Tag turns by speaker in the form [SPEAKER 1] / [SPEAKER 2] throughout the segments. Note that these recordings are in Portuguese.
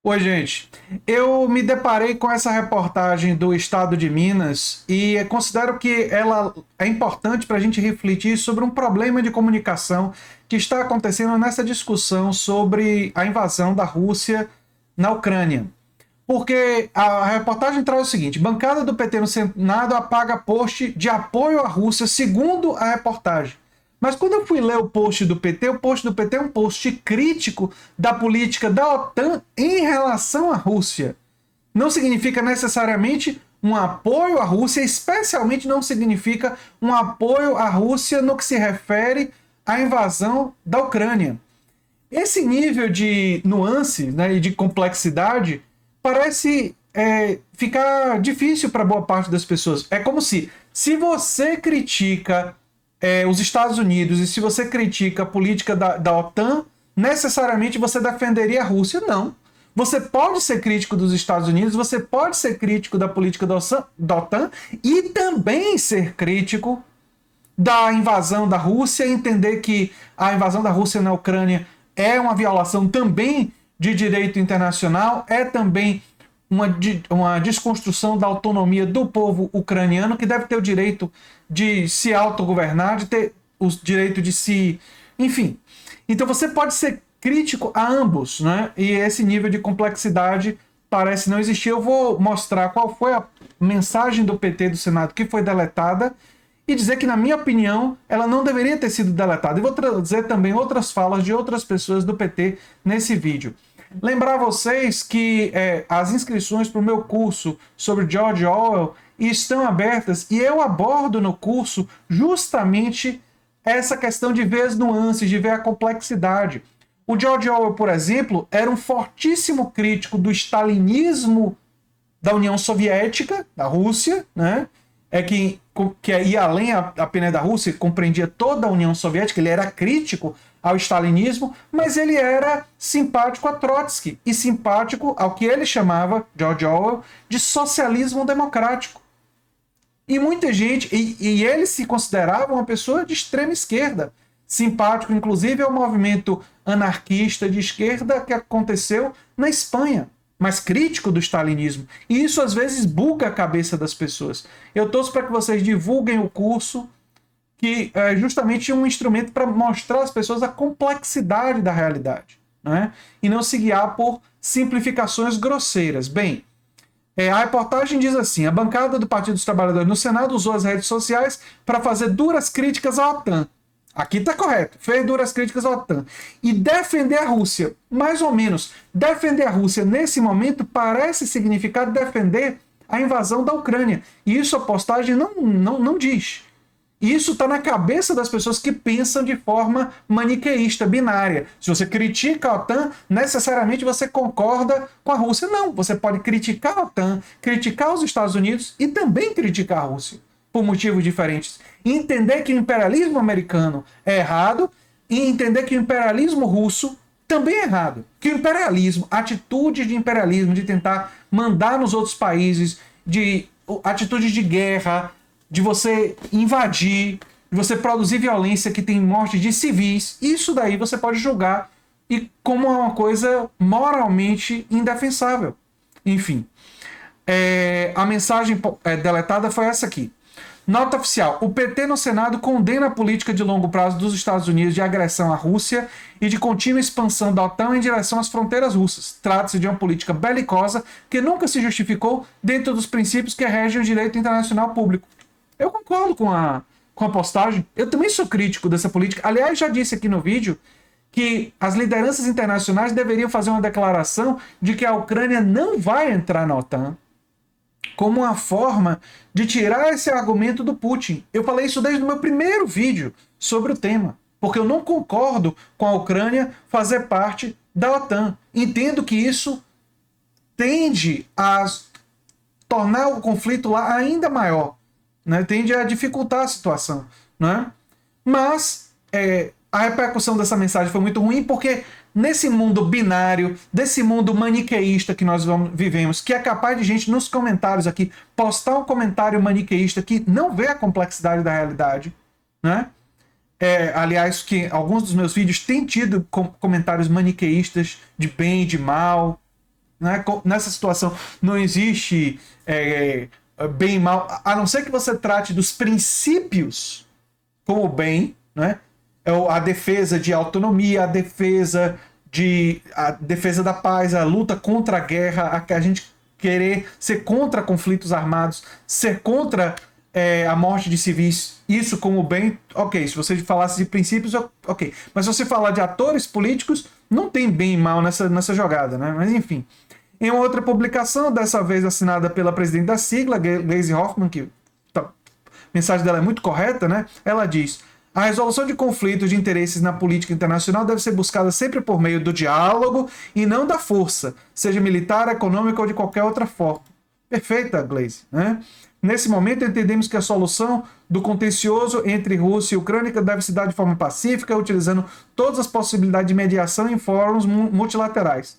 [SPEAKER 1] Oi, gente. Eu me deparei com essa reportagem do Estado de Minas e considero que ela é importante para a gente refletir sobre um problema de comunicação que está acontecendo nessa discussão sobre a invasão da Rússia na Ucrânia. Porque a reportagem traz o seguinte: bancada do PT no Senado apaga post de apoio à Rússia, segundo a reportagem. Mas quando eu fui ler o post do PT é um post crítico da política da OTAN em relação à Rússia. Não significa necessariamente um apoio à Rússia, especialmente não significa um apoio à Rússia no que se refere à invasão da Ucrânia. Esse nível de nuance, né, e de complexidade parece ficar difícil para boa parte das pessoas. É como se você critica os Estados Unidos e se você critica a política da OTAN, necessariamente você defenderia a Rússia. Não. Você pode ser crítico dos Estados Unidos, você pode ser crítico da política da OTAN e também ser crítico da invasão da Rússia, entender que a invasão da Rússia na Ucrânia é uma violação também de direito internacional, é também uma desconstrução da autonomia do povo ucraniano, que deve ter o direito de se autogovernar, de ter o direito de se... Enfim. Então você pode ser crítico a ambos, né? E esse nível de complexidade parece não existir. Eu vou mostrar qual foi a mensagem do PT do Senado que foi deletada e dizer que, na minha opinião, ela não deveria ter sido deletada. E vou trazer também outras falas de outras pessoas do PT nesse vídeo. Lembrar vocês que as inscrições para o meu curso sobre George Orwell estão abertas e eu abordo no curso justamente essa questão de ver as nuances, de ver a complexidade. O George Orwell, por exemplo, era um fortíssimo crítico do stalinismo da União Soviética, da Rússia, né? Que ia além apenas da Rússia, compreendia toda a União Soviética, ele era crítico ao stalinismo, mas ele era simpático a Trotsky e simpático ao que ele chamava, George Orwell, de socialismo democrático. E muita gente, e ele se considerava uma pessoa de extrema esquerda, simpático inclusive ao movimento anarquista de esquerda que aconteceu na Espanha, mas crítico do stalinismo. E isso às vezes buga a cabeça das pessoas. Eu torço para que vocês divulguem o curso, que é justamente um instrumento para mostrar às pessoas a complexidade da realidade, né? E não se guiar por simplificações grosseiras. Bem, a reportagem diz assim: a bancada do Partido dos Trabalhadores no Senado usou as redes sociais para fazer duras críticas à OTAN. Aqui está correto, fez duras críticas à OTAN. E defender a Rússia, mais ou menos. Defender a Rússia nesse momento parece significar defender a invasão da Ucrânia. E isso a postagem não diz. Isso está na cabeça das pessoas que pensam de forma maniqueísta, binária. Se você critica a OTAN, necessariamente você concorda com a Rússia. Não, você pode criticar a OTAN, criticar os Estados Unidos e também criticar a Rússia, por motivos diferentes. E entender que o imperialismo americano é errado e entender que o imperialismo russo também é errado. Que o imperialismo, atitude de imperialismo, de tentar mandar nos outros países, de atitudes de guerra, de você invadir, de você produzir violência que tem morte de civis, isso daí você pode julgar e como uma coisa moralmente indefensável. Enfim, a mensagem deletada foi essa aqui. Nota oficial: o PT no Senado condena a política de longo prazo dos Estados Unidos de agressão à Rússia e de contínua expansão da OTAN em direção às fronteiras russas. Trata-se de uma política belicosa que nunca se justificou dentro dos princípios que regem o direito internacional público. Eu concordo com a postagem. Eu também sou crítico dessa política. Aliás, já disse aqui no vídeo que as lideranças internacionais deveriam fazer uma declaração de que a Ucrânia não vai entrar na OTAN, como uma forma de tirar esse argumento do Putin. Eu falei isso desde o meu primeiro vídeo sobre o tema, porque eu não concordo com a Ucrânia fazer parte da OTAN. Entendo que isso tende a tornar o conflito lá ainda maior, né? Tende a dificultar a situação, né? Mas a repercussão dessa mensagem foi muito ruim, porque nesse mundo binário, desse mundo maniqueísta que nós vivemos, que é capaz de gente nos comentários aqui postar um comentário maniqueísta que não vê a complexidade da realidade, né? Aliás, que alguns dos meus vídeos têm tido comentários maniqueístas de bem e de mal, né? Nessa situação não existe bem e mal, a não ser que você trate dos princípios como bem, né? A defesa de autonomia, a defesa da paz, a luta contra a guerra, a gente querer ser contra conflitos armados, ser contra a morte de civis, isso como bem, ok. Se você falasse de princípios, ok. Mas se você falar de atores políticos, não tem bem e mal nessa jogada, né? Mas enfim. Em uma outra publicação, dessa vez assinada pela presidente da sigla, Gleisi Hoffmann, que a mensagem dela é muito correta, né? Ela diz: a resolução de conflitos de interesses na política internacional deve ser buscada sempre por meio do diálogo e não da força, seja militar, econômica ou de qualquer outra forma. Perfeita, Gleisi, né? Nesse momento, entendemos que a solução do contencioso entre Rússia e Ucrânia deve se dar de forma pacífica, utilizando todas as possibilidades de mediação em fóruns multilaterais.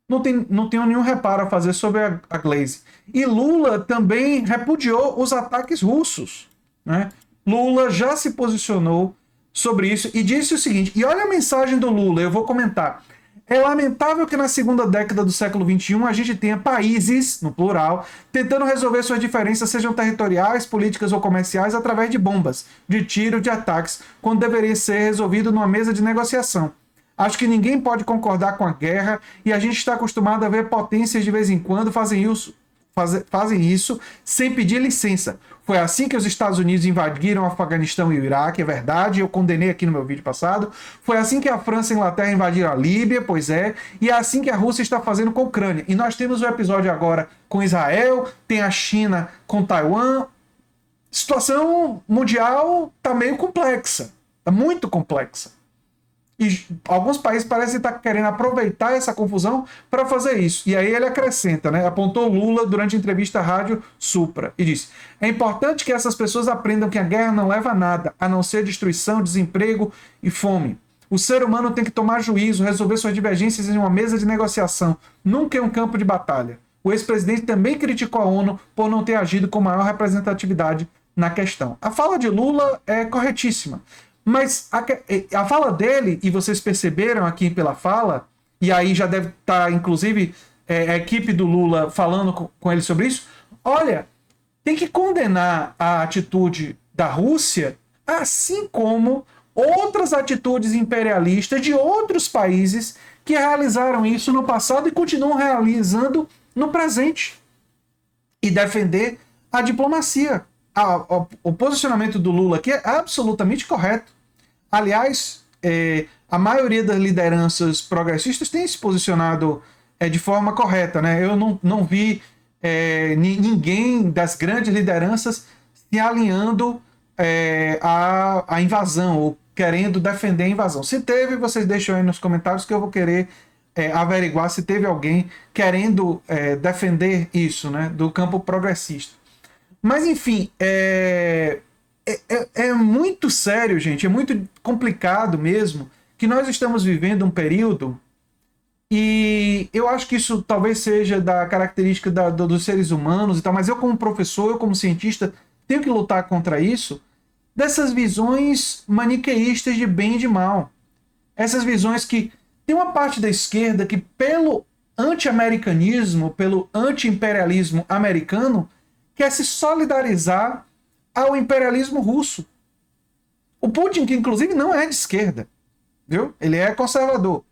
[SPEAKER 1] Não tenho nenhum reparo a fazer sobre a Gleisi. E Lula também repudiou os ataques russos, né? Lula já se posicionou sobre isso e disse o seguinte, e olha a mensagem do Lula, eu vou comentar. É lamentável que na segunda década do século XXI a gente tenha países, no plural, tentando resolver suas diferenças, sejam territoriais, políticas ou comerciais, através de bombas, de tiro, de ataques, quando deveria ser resolvido numa mesa de negociação. Acho que ninguém pode concordar com a guerra e a gente está acostumado a ver potências de vez em quando fazem isso sem pedir licença. Foi assim que os Estados Unidos invadiram o Afeganistão e o Iraque, é verdade, eu condenei aqui no meu vídeo passado. Foi assim que a França e a Inglaterra invadiram a Líbia, pois é, e é assim que a Rússia está fazendo com a Ucrânia. E nós temos o episódio agora com Israel, tem a China com Taiwan. Situação mundial está meio complexa, está muito complexa. E alguns países parecem estar querendo aproveitar essa confusão para fazer isso. E aí ele acrescenta, né? Apontou Lula durante a entrevista à Rádio Supra e disse: é importante que essas pessoas aprendam que a guerra não leva a nada, a não ser destruição, desemprego e fome. O ser humano tem que tomar juízo, resolver suas divergências em uma mesa de negociação, nunca em um campo de batalha. O ex-presidente também criticou a ONU por não ter agido com maior representatividade na questão. A fala de Lula é corretíssima. Mas a fala dele, e vocês perceberam aqui pela fala, e aí já deve estar, inclusive, a equipe do Lula falando com ele sobre isso, olha, tem que condenar a atitude da Rússia, assim como outras atitudes imperialistas de outros países que realizaram isso no passado e continuam realizando no presente. E defender a diplomacia. O posicionamento do Lula aqui é absolutamente correto. Aliás, a maioria das lideranças progressistas tem se posicionado de forma correta, né? Eu não vi ninguém das grandes lideranças se alinhando à invasão ou querendo defender a invasão. Se teve, vocês deixam aí nos comentários que eu vou querer averiguar se teve alguém querendo defender isso, né, do campo progressista. Mas, enfim, é muito sério, gente, é muito complicado mesmo, que nós estamos vivendo um período, e eu acho que isso talvez seja da característica dos seres humanos e tal, mas eu como professor, eu como cientista, tenho que lutar contra isso, dessas visões maniqueístas de bem e de mal. Essas visões que tem uma parte da esquerda que, pelo anti-americanismo, pelo anti-imperialismo americano, quer se solidarizar ao imperialismo russo. O Putin, que inclusive não é de esquerda, viu? Ele é conservador.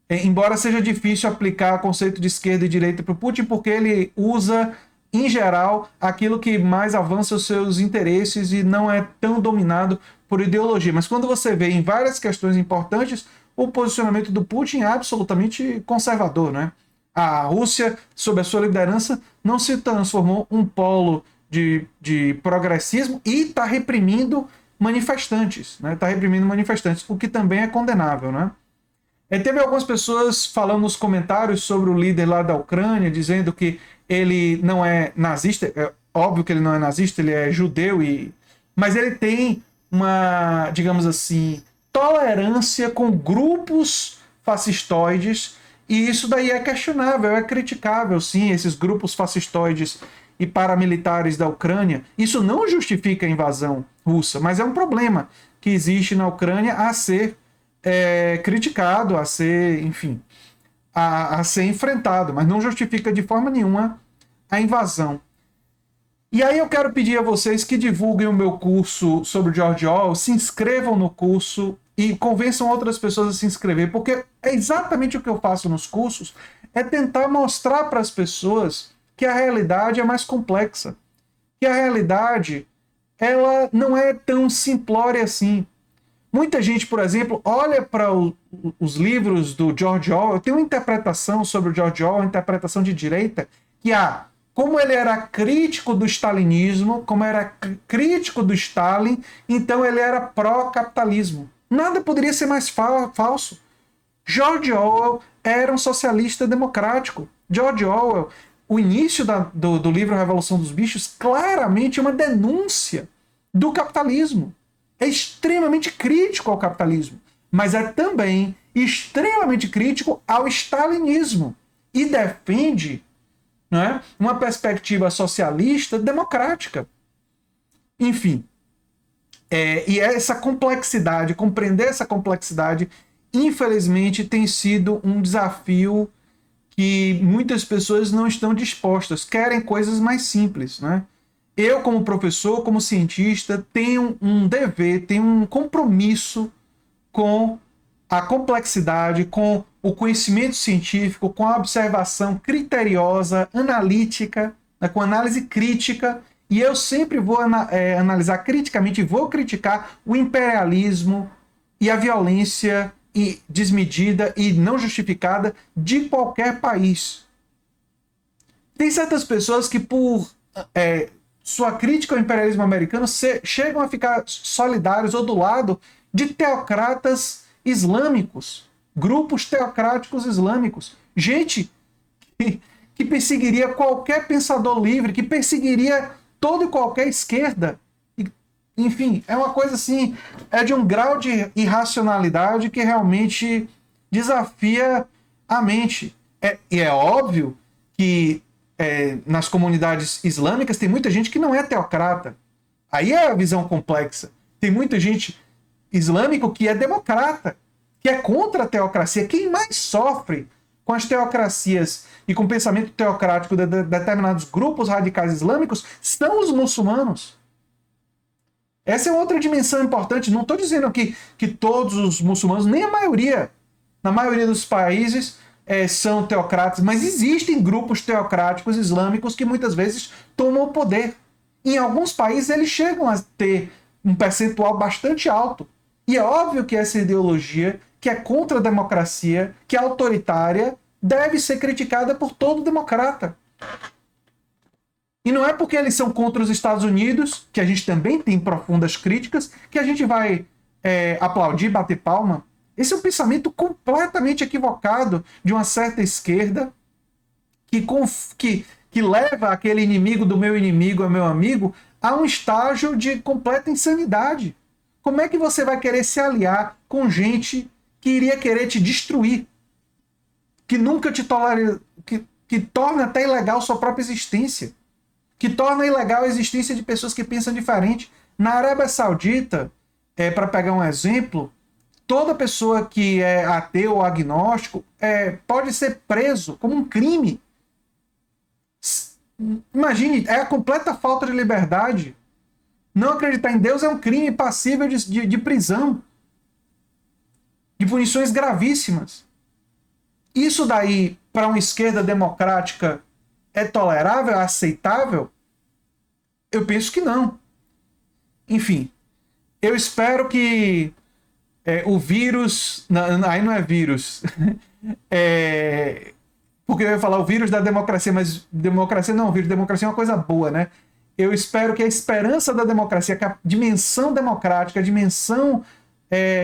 [SPEAKER 1] Embora seja difícil aplicar o conceito de esquerda e direita para o Putin, porque ele usa, em geral, aquilo que mais avança os seus interesses e não é tão dominado por ideologia. Mas quando você vê em várias questões importantes, o posicionamento do Putin é absolutamente conservador, né? A Rússia, sob a sua liderança, não se transformou um polo de progressismo e está reprimindo manifestantes, né? Está reprimindo manifestantes, o que também é condenável, né? Teve algumas pessoas falando nos comentários sobre o líder lá da Ucrânia, dizendo que ele não é nazista. É óbvio que ele não é nazista, ele é judeu, mas ele tem uma, digamos assim, tolerância com grupos fascistoides, e isso daí é questionável, é criticável, sim, esses grupos fascistoides e paramilitares da Ucrânia. Isso não justifica a invasão russa, mas é um problema que existe na Ucrânia a ser criticado, a ser, enfim, a ser enfrentado, mas não justifica de forma nenhuma a invasão. E aí eu quero pedir a vocês que divulguem o meu curso sobre George Orwell, se inscrevam no curso e convençam outras pessoas a se inscrever, porque é exatamente o que eu faço nos cursos, é tentar mostrar para as pessoas que a realidade é mais complexa, que a realidade ela não é tão simplória assim. Muita gente, por exemplo, olha para os livros do George Orwell, tem uma interpretação sobre o George Orwell, uma interpretação de direita, que como ele era crítico do stalinismo, como era crítico do Stalin, então ele era pró-capitalismo. Nada poderia ser mais falso. George Orwell era um socialista democrático. George Orwell, o início do livro Revolução dos Bichos, claramente é uma denúncia do capitalismo. É extremamente crítico ao capitalismo, mas é também extremamente crítico ao stalinismo e defende, não é, uma perspectiva socialista democrática. Enfim, e essa complexidade, compreender essa complexidade, infelizmente, tem sido um desafio que muitas pessoas não estão dispostas, querem coisas mais simples, né? Eu, como professor, como cientista, tenho um dever, tenho um compromisso com a complexidade, com o conhecimento científico, com a observação criteriosa, analítica, né, com análise crítica, e eu sempre vou analisar criticamente, vou criticar o imperialismo e a violência desmedida e não justificada de qualquer país. Tem certas pessoas que, por sua crítica ao imperialismo americano, chegam a ficar solidários ou do lado de teocratas islâmicos, grupos teocráticos islâmicos, gente que perseguiria qualquer pensador livre, que perseguiria toda e qualquer esquerda. Enfim, é uma coisa assim, é de um grau de irracionalidade que realmente desafia a mente. E é óbvio que nas comunidades islâmicas tem muita gente que não é teocrata. Aí é a visão complexa. Tem muita gente islâmica que é democrata, que é contra a teocracia. Quem mais sofre com as teocracias e com o pensamento teocrático de determinados grupos radicais islâmicos são os muçulmanos. Essa é outra dimensão importante. Não estou dizendo que todos os muçulmanos, nem a maioria, na maioria dos países, são teocratas, mas existem grupos teocráticos islâmicos que muitas vezes tomam o poder. Em alguns países eles chegam a ter um percentual bastante alto. E é óbvio que essa ideologia, que é contra a democracia, que é autoritária, deve ser criticada por todo democrata. E não é porque eles são contra os Estados Unidos, que a gente também tem profundas críticas, que a gente vai aplaudir, bater palma. Esse é um pensamento completamente equivocado de uma certa esquerda que leva aquele inimigo do meu inimigo é meu amigo a um estágio de completa insanidade. Como é que você vai querer se aliar com gente que iria querer te destruir? Que nunca te tolera, que torna até ilegal sua própria existência. Que torna ilegal a existência de pessoas que pensam diferente. Na Arábia Saudita, para pegar um exemplo, toda pessoa que é ateu ou agnóstico pode ser preso como um crime. Imagine, é a completa falta de liberdade. Não acreditar em Deus é um crime passível de prisão, de punições gravíssimas. Isso daí, para uma esquerda democrática, é tolerável, é aceitável? Eu penso que não. Enfim, eu espero que o vírus... aí não é vírus. Porque eu ia falar o vírus da democracia, mas democracia não, o vírus da democracia é uma coisa boa, né? Eu espero que a esperança da democracia, que a dimensão democrática, a dimensão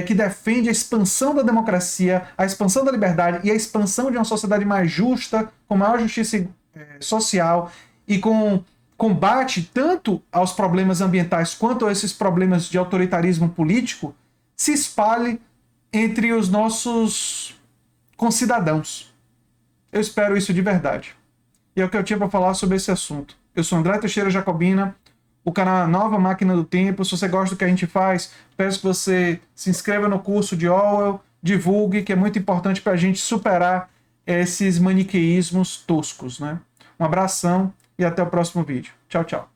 [SPEAKER 1] que defende a expansão da democracia, a expansão da liberdade e a expansão de uma sociedade mais justa, com maior justiça social e com combate tanto aos problemas ambientais quanto a esses problemas de autoritarismo político, se espalhe entre os nossos concidadãos. Eu espero isso de verdade. E é o que eu tinha para falar sobre esse assunto. Eu sou André Teixeira Jacobina, o canal Nova Máquina do Tempo. Se você gosta do que a gente faz, peço que você se inscreva no curso de Orwell, divulgue, que é muito importante para a gente superar esses maniqueísmos toscos, né? Um abração e até o próximo vídeo. Tchau, tchau.